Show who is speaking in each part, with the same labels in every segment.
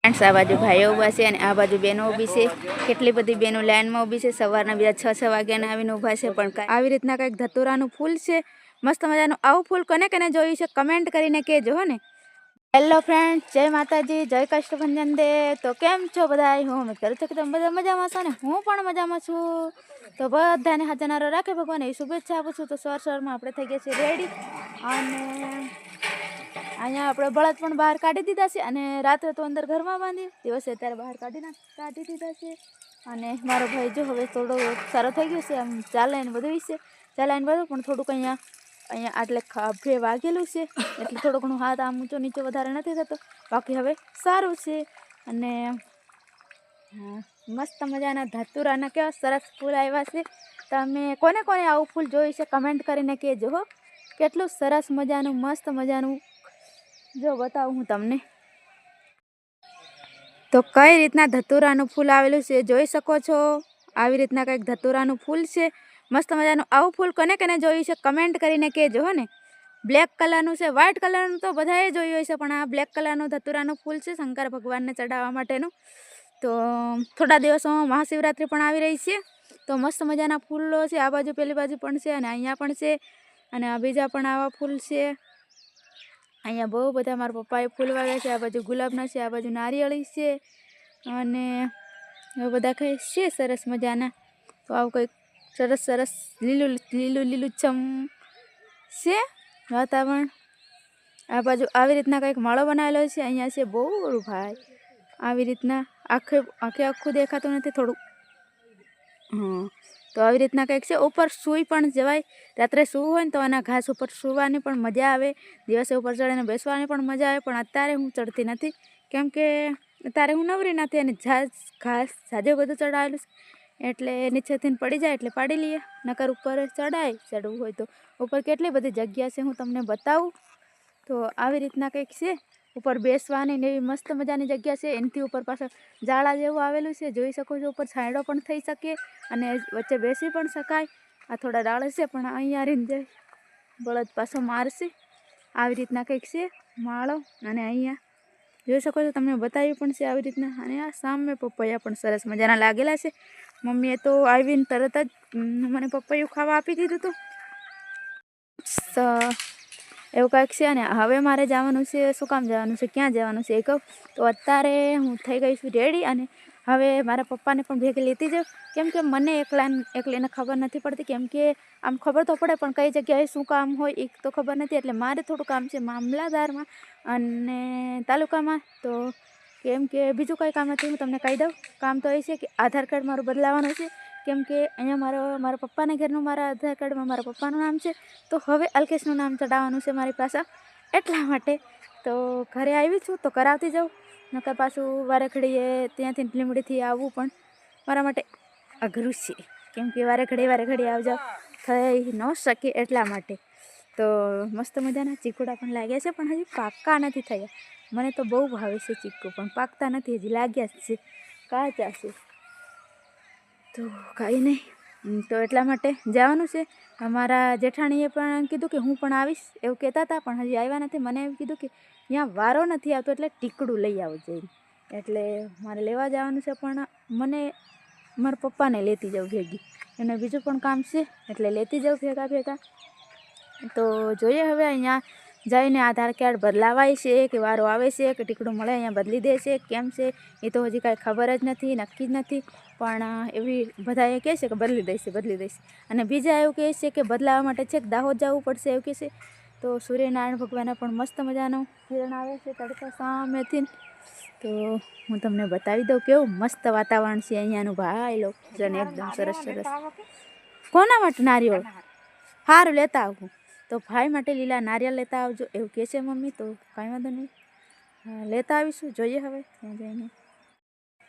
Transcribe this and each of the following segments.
Speaker 1: Friends आ बाजू भाईओ ऊभा छे अने आ बाजू बहनों ऊभी छे। केटली बधी बहनों लाइन में ऊभी छे। सवारना बीजा 6 वाग्याना आवीने ऊभा छे। पण आवी रीतना कंईक धतूरानुं फूल छे। मस्त मजानुं आवुं फूल कने कने जोयुं छे कमेंट करीने कहेजो हो ने। हेलो फ्रेंड्स, जय माताजी, जय कष्टभंजन देव। तो केम छो बधाय? हूँ उम्मीद करूँ छुं के तमे बधा मजामां छो ने। हूँ पण मजामां छुं। तो बधाने हाजरनारो राखे भगवान एवी शुभेच्छा आपું છું। तो सवाરમાં આપણે થઈ ગયા છે રેડી અને અહીંયા આપણે બળદ પણ બહાર કાઢી દીધા છે અને રાત્રે તો અંદર ઘરમાં બાંધી દિવસે અત્યારે બહાર કાઢી દીધા છે અને મારો ભાઈ જો હવે થોડો સારો થઈ ગયો છે, આમ ચાલે ને બધું છે, ચાલે ને બધું, પણ થોડુંક અહીંયા આટલે ખભે વાગેલું છે એટલે થોડો ઘણું હાથ આમ ઊંચો નીચો વધારે નથી થતો, બાકી હવે સારું છે। અને મસ્ત મજાના ધતુરાના કેવા સરસ ફૂલ આવ્યા છે। તમે કોને કોને આવું ફૂલ જોયું છે કમેન્ટ કરીને કહેજો હો। કેટલું સરસ મજાનું મસ્ત મજાનું જો બતાવું હું તમને। તો કઈ રીતના ધતુરાનું ફૂલ આવેલું છે જોઈ શકો છો। આવી રીતના કંઈક ધતુરાનું ફૂલ છે। મસ્ત મજાનું આવું ફૂલ કને કને જોયું છે કમેન્ટ કરીને કહેજો હો ને। બ્લેક કલરનું છે, વ્હાઇટ કલરનું તો બધાએ જોયું હશે, પણ આ બ્લેક કલરનું ધતુરાનું ફૂલ છે શંકર ભગવાનને ચડાવવા માટેનું। તો થોડા દિવસોમાં મહાશિવરાત્રિ પણ આવી રહી છે, તો મસ્ત મજાના ફૂલો છે। આ બાજુ પેલી બાજુ પણ છે અને અહીંયા પણ છે અને આ બીજા પણ આવા ફૂલ છે। અહીંયા બહુ બધા મારા પપ્પાએ ફૂલ વાવ્યા છે। આ બાજુ ગુલાબના છે, આ બાજુ નારિયેળી છે અને એ બધા કંઈ છે સરસ મજાના। તો આવું કંઈક સરસ સરસ લીલું લીલું લીલુંછમ છે વાતાવરણ। આ બાજુ આવી રીતના કંઈક માળો બનાવેલો છે। અહીંયા છે બોર ભાઈ, આવી રીતના આખું દેખાતું નથી થોડું, હા। તો આવી રીતના કંઈક છે। ઉપર સૂઈ પણ જવાય, રાત્રે સૂવું હોય ને તો આના ઘાસ ઉપર સૂવાની પણ મજા આવે, દિવસે ઉપર ચડીને બેસવાની પણ મજા આવે, પણ અત્યારે હું ચડતી નથી કેમ કે અત્યારે હું નવરી નથી અને ઘાસ જાજે બધું ચડાવેલું છે એટલે નીચેથી પડી જાય એટલે પાડી લઈએ, નકર ઉપર ચડવું હોય તો ઉપર કેટલી બધી જગ્યા છે હું તમને બતાવું। તો આવી રીતના કંઈક છે, ઉપર બેસવાની ને એવી મસ્ત મજાની જગ્યા છે। એનાથી ઉપર પાછળ જાળા જેવું આવેલું છે, જોઈ શકો છો। ઉપર છાંયડો પણ થઈ શકે અને વચ્ચે બેસી પણ શકાય। આ થોડા ડાળ છે પણ અહીંયા રહીને જાય બળદ પાછો મારશે। આવી રીતના કંઈક છે માળો અને અહીંયા જોઈ શકો છો, તમને બતાવ્યું પણ છે આવી રીતના। અને આ સામે પપૈયા પણ સરસ મજાના લાગેલા છે। મમ્મીએ તો આવીને તરત જ મને પપૈયું ખાવા આપી દીધું હતું, એવું કાંઈક છે। અને હવે મારે જવાનું છે, શું કામ જવાનું છે, ક્યાં જવાનું છે એ કહું તો અત્યારે હું થઈ ગઈ છું રેડી અને હવે મારા પપ્પાને પણ ભેગી લેતી જાઉં, કેમ કે મને એકલીને ખબર નથી પડતી, કેમ કે આમ ખબર તો પડે પણ કઈ જગ્યાએ શું કામ હોય એ તો ખબર નથી, એટલે મારે થોડું કામ છે મામલાદારમાં અને તાલુકામાં। તો કેમ કે બીજું કંઈ કામ નથી, હું તમને કહી દઉં। કામ તો એ છે કે આધાર કાર્ડ મારું બદલાવાનું છે, કેમ કે અહીંયા મારા પપ્પાના ઘરનું મારા આધાર કાર્ડમાં મારા પપ્પાનું નામ છે, તો હવે અલ્કેશનું નામ ચડાવવાનું છે મારી પાસે, એટલા માટે તો ઘરે આવી છું તો કરાવતી જાઉં, નકર પાછું વારે ઘડીએ ત્યાંથી લીમડીથી આવવું પણ મારા માટે અઘરું છે, કેમ કે વારે ઘડી આવજાવ થઈ ન શકે એટલા માટે। તો મસ્ત મજાના ચીકુડા પણ લાગ્યા છે, પણ હજી પાક્કા નથી થયા। મને તો બહુ ભાવે છે ચીકુ, પણ પાકતા નથી, હજી લાગ્યા જ છે, કાચા છે। તો કાંઈ નહીં, તો એટલા માટે જવાનું છે। અમારા જેઠાણીએ પણ કીધું કે હું પણ આવીશ એવું કહેતા હતા, પણ હજી આવ્યા નથી। મને એવું કીધું કે અહીંયા વારો નથી આવતો એટલે ટીકડું લઈ આવજો, એટલે મારે લેવા જવાનું છે, પણ મને મારા પપ્પાને લેતી જાઉં ભેગી, એને બીજું પણ કામ છે એટલે લેતી જાઉં ભેગા। તો જોઈએ હવે અહીંયા જઈને આધાર કાર્ડ બદલાવાય છે કે વારો આવે છે કે ટીકડું મળે અહીંયા બદલી દે છે કેમ છે એ તો હજી કાંઈ ખબર જ નથી, નક્કી જ નથી, પણ એવી બધા એ કહે છે કે બદલી દઈશ। અને બીજા એવું કહે છે કે બદલાવા માટે છેક દાહોદ જવું પડશે એવું કહે છે। તો સૂર્યનારાયણ ભગવાનને પણ મસ્ત મજાનું કિરણ આવે છે તડકા સામેથી, તો હું તમને બતાવી દઉં કેવું મસ્ત વાતાવરણ છે અહીંયાનું ભાઈ લોકોને, એકદમ સરસ સરસ। કોના માટે નારિયેળ? સારું લેતા આવું, તો ભાઈ માટે લીલા નારિયેળ લેતા આવજો એવું કહે છે મમ્મી, તો કાંઈ વાંધો નહીં, લેતા આવીશું। જોઈએ હવે ત્યાં જઈને।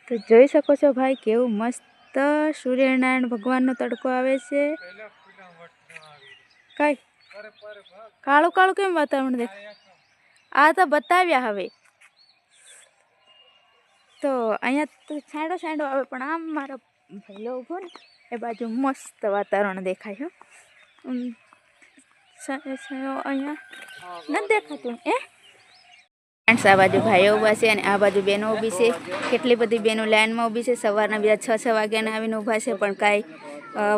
Speaker 1: તો જોઈ શકો છો ભાઈ કેવું મસ્ત સૂર્યનારાયણ ભગવાનનો તડકો આવે છે। કાંઈ કાળું કાળું કેમ વાતાવરણ દેખાય? આ તો બતાવ્યા હવે, તો અહીંયા તો છાંયડો આવે, પણ આમ મારા ભાઈલો ઊભો ને એ બાજુ મસ્ત વાતાવરણ દેખાય છે। અહીંયા નથી દેખાતું ફ્રેન્ડ્સ આ બાજુ ભાઈઓ ઊભા છે અને આ બાજુ બહેનો ઊભી છે. કેટલી બધી બહેનો લાઈનમાં ઊભી છે. સવારના બીજા 6 વાગ્યાના આવીને ઊભા છે પણ કાંઈ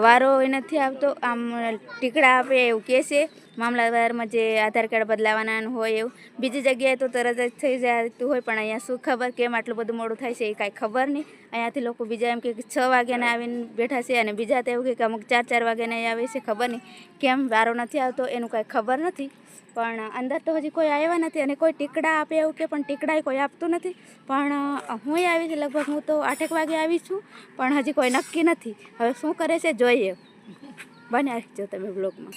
Speaker 1: વારો નથી આવતો. આમ ટીકડા આપે એવું કહે છે મામલતદારમાં, જે આધાર કાર્ડ બદલાવાના હોય એવું. બીજી જગ્યાએ તો તરત જ થઈ જતું હોય પણ અહીંયા શું ખબર કેમ આટલું બધું મોડું થાય છે એ કાંઈ ખબર નહીં. અહીંયાથી લોકો બીજા એમ કે 6 વાગ્યાના આવીને બેઠા છે અને બીજા તો એવું કે અમુક 4 વાગ્યાના આવે છે. ખબર નહીં કેમ વારો નથી આવતો એનું કાંઈ ખબર નથી. પણ અંદર તો હજી કોઈ આવ્યા નથી અને કોઈ ટીકડા આપે એવું કે પણ ટીકડાય કોઈ આપતું નથી. પણ હું આવી છું લગભગ, હું તો 8 વાગે આવી છું પણ હજી કોઈ નક્કી નથી. હવે શું કરે છે જોઈએ. બને રાખજો તમે બ્લોગમાં.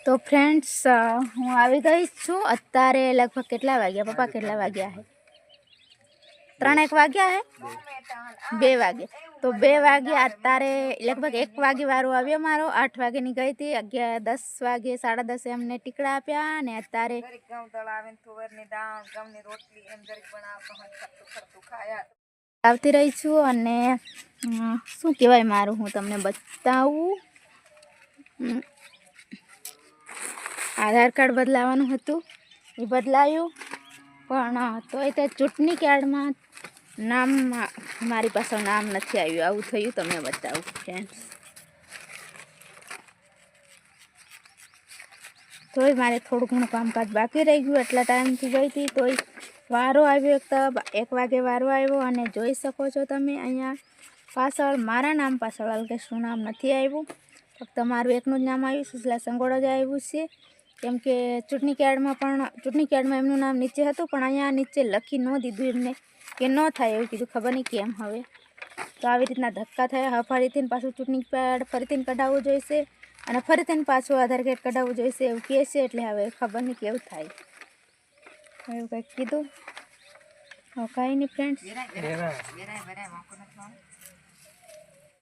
Speaker 1: તો ફ્રેન્ડ્સ હું આવી ગઈ છું અત્યારે. લગભગ કેટલા વાગ્યા પપ્પા, કેટલા વાગ્યા છે? 3 વાગ્યા હે, 2 વાગે. તો 2 વાગે અત્યારે લગભગ 1 વાગે વારો આવ્યો મારો. 8 વાગ્યાની ગઈ હતી, 10 વાગે 10:30 એમને ટીકડા આપ્યા અને અત્યારે આવતી રહી છું. અને શું કહેવાય મારું, હું તમને બતાવું. આધાર કાર્ડ બદલાવાનું હતું એ બદલાયું પણ તોય તે ચૂંટણી કાર્ડમાં નામ મારી પાસે નામ નથી આવ્યું. આવું થયું. તમને બતાવું ફ્રેન્ડ્સ. તોય મારે થોડું ઘણું કામકાજ બાકી રહી ગયું. એટલા ટાઈમથી ગઈ હતી તોય વારો આવ્યો. 1 વાગે વારો આવ્યો અને જોઈ શકો છો તમે અહીંયા પાછળ મારા નામ પાછળ અલ્કેશનું નામ નથી આવ્યું. ફક્ત મારું એકનું જ નામ આવ્યું, સુશલા સંગોડા જ આવ્યું છે. કેમ કે ચૂંટણી કાર્ડમાં એમનું નામ નીચે હતું પણ અહીંયા નીચે લખી ન દીધું એમને કે ન થાય એવું કીધું. ખબર નહીં કેમ હવે. તો આવી રીતના ધક્કા થયા. ફરીથી પાછું ચૂંટણી કાર્ડ ફરીથી કઢાવવું જોઈશે અને ફરીથી પાછું આધાર કાર્ડ કઢાવવું જોઈશે એવું કહે છે. એટલે હવે ખબર નહીં કેવું થાય. એવું કંઈક કીધું. કાંઈ નહીં ફ્રેન્ડ્સ.